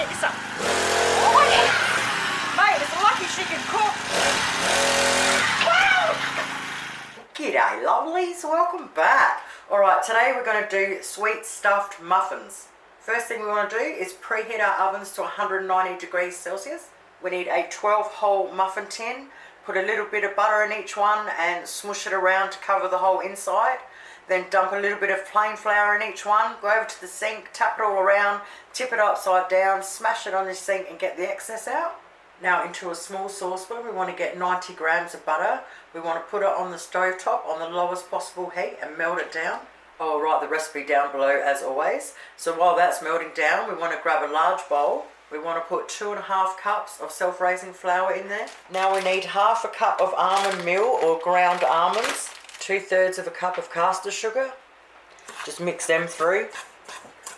get you some. Oh, yeah. Mate, it's lucky she can cook. Wow! G'day, lovelies. Welcome back. Alright, today we're going to do sweet stuffed muffins. First thing we want to do is preheat our ovens to 190 degrees Celsius. We need a 12-hole muffin tin. Put a little bit of butter in each one and smush it around to cover the whole inside. Then dump a little bit of plain flour in each one. Go over to the sink, tap it all around, tip it upside down, smash it on the sink and get the excess out. Now into a small saucepan we want to get 90 grams of butter. We want to put it on the stove top on the lowest possible heat and melt it down. I'll write the recipe down below as always. So while that's melting down, we want to grab a large bowl. We want to put 2.5 cups of self-raising flour in there. Now we need half a cup of almond meal or ground almonds, 2/3 of a cup of castor sugar. Just mix them through.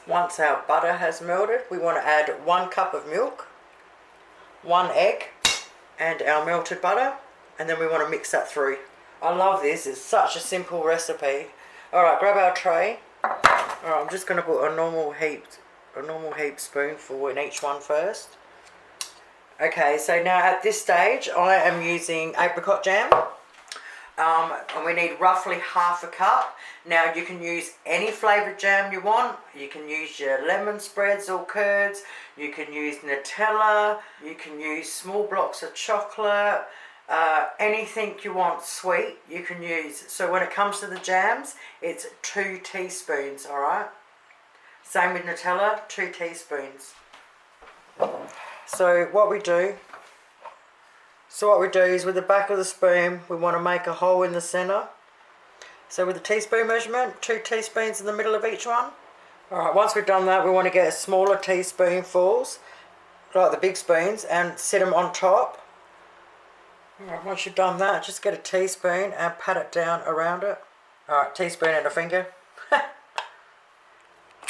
Once our butter has melted, we want to add 1 cup of milk, 1 egg, and our melted butter, and then we want to mix that through. I love this, it's such a simple recipe. Alright, grab our tray. Alright, I'm just going to put a normal heaped spoonful in each one first. Okay, so now at this stage I am using apricot jam. And we need roughly half a cup. Now you can use any flavoured jam you want. You can use your lemon spreads or curds. You can use Nutella. You can use small blocks of chocolate. Anything you want sweet you can use. So when it comes to the jams, it's 2 teaspoons, alright? Same with Nutella, 2 teaspoons. So what we do is with the back of the spoon, we want to make a hole in the centre. So with the teaspoon measurement, 2 teaspoons in the middle of each one. Alright, once we've done that, we want to get smaller teaspoonfuls, like the big spoons, and set them on top. Alright, once you've done that, just get a teaspoon and pat it down around it. Alright, teaspoon and a finger.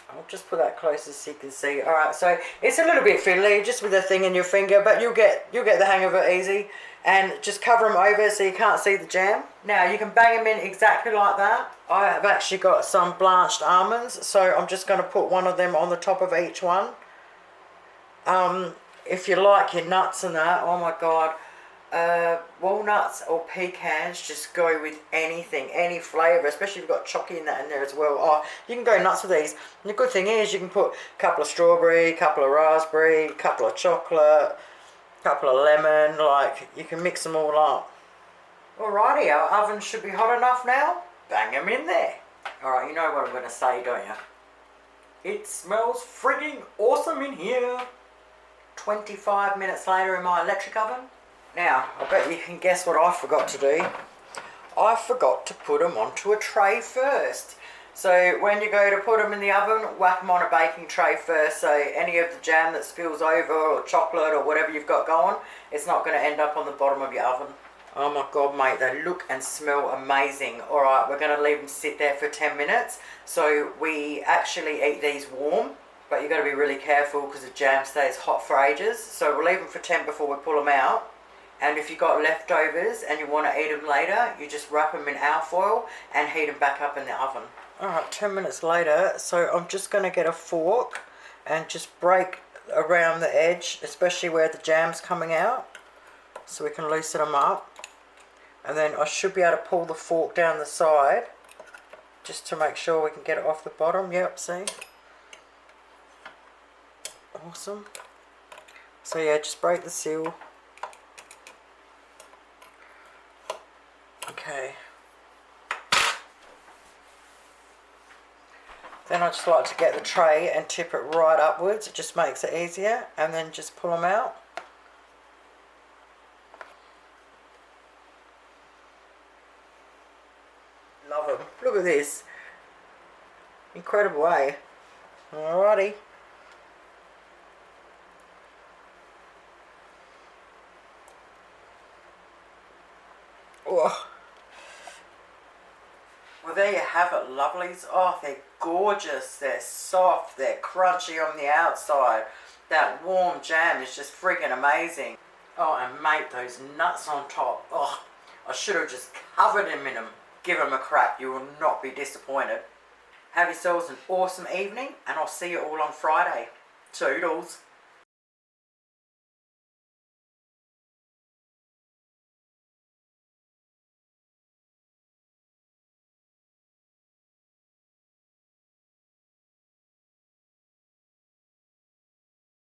I'll just put that closer so you can see. Alright, so it's a little bit fiddly just with the thing in your finger, but you'll get the hang of it easy. And just cover them over so you can't see the jam. Now you can bang them in exactly like that. I have actually got some blanched almonds, so I'm just going to put one of them on the top of each one. If you like your nuts and that, oh my god, walnuts or pecans, just go with anything, any flavour, especially if you've got chocolate in that in there as well. Oh, you can go nuts with these. And the good thing is you can put a couple of strawberry, a couple of raspberry, a couple of chocolate, a couple of lemon, like you can mix them all up. Alrighty, our oven should be hot enough now. Bang them in there. Alright, you know what I'm going to say, don't you? It smells frigging awesome in here. 25 minutes later in my electric oven. Now, I bet you can guess what I forgot to do. I forgot to put them onto a tray first. So when you go to put them in the oven, whack them on a baking tray first, so any of the jam that spills over or chocolate or whatever you've got going, it's not going to end up on the bottom of your oven. Oh my god, mate, they look and smell amazing. Alright, we're going to leave them sit there for 10 minutes. So we actually eat these warm, but you've got to be really careful because the jam stays hot for ages. So we'll leave them for 10 before we pull them out. And if you've got leftovers and you want to eat them later, you just wrap them in alfoil and heat them back up in the oven. Alright, 10 minutes later, so I'm just going to get a fork and just break around the edge, especially where the jam's coming out, so we can loosen them up. And then I should be able to pull the fork down the side, just to make sure we can get it off the bottom. Yep, see? Awesome. So yeah, just break the seal. Okay. Then I just like to get the tray and tip it right upwards. It just makes it easier. And then just pull them out. Love them. Look at this. Incredible, eh? Alrighty. Oh. Well, there you have it, lovelies. Oh, they're gorgeous. They're soft. They're crunchy on the outside. That warm jam is just freaking amazing. Oh, and mate, those nuts on top. Oh, I should have just covered them in them. Give them a crack. You will not be disappointed. Have yourselves an awesome evening, and I'll see you all on Friday. Toodles.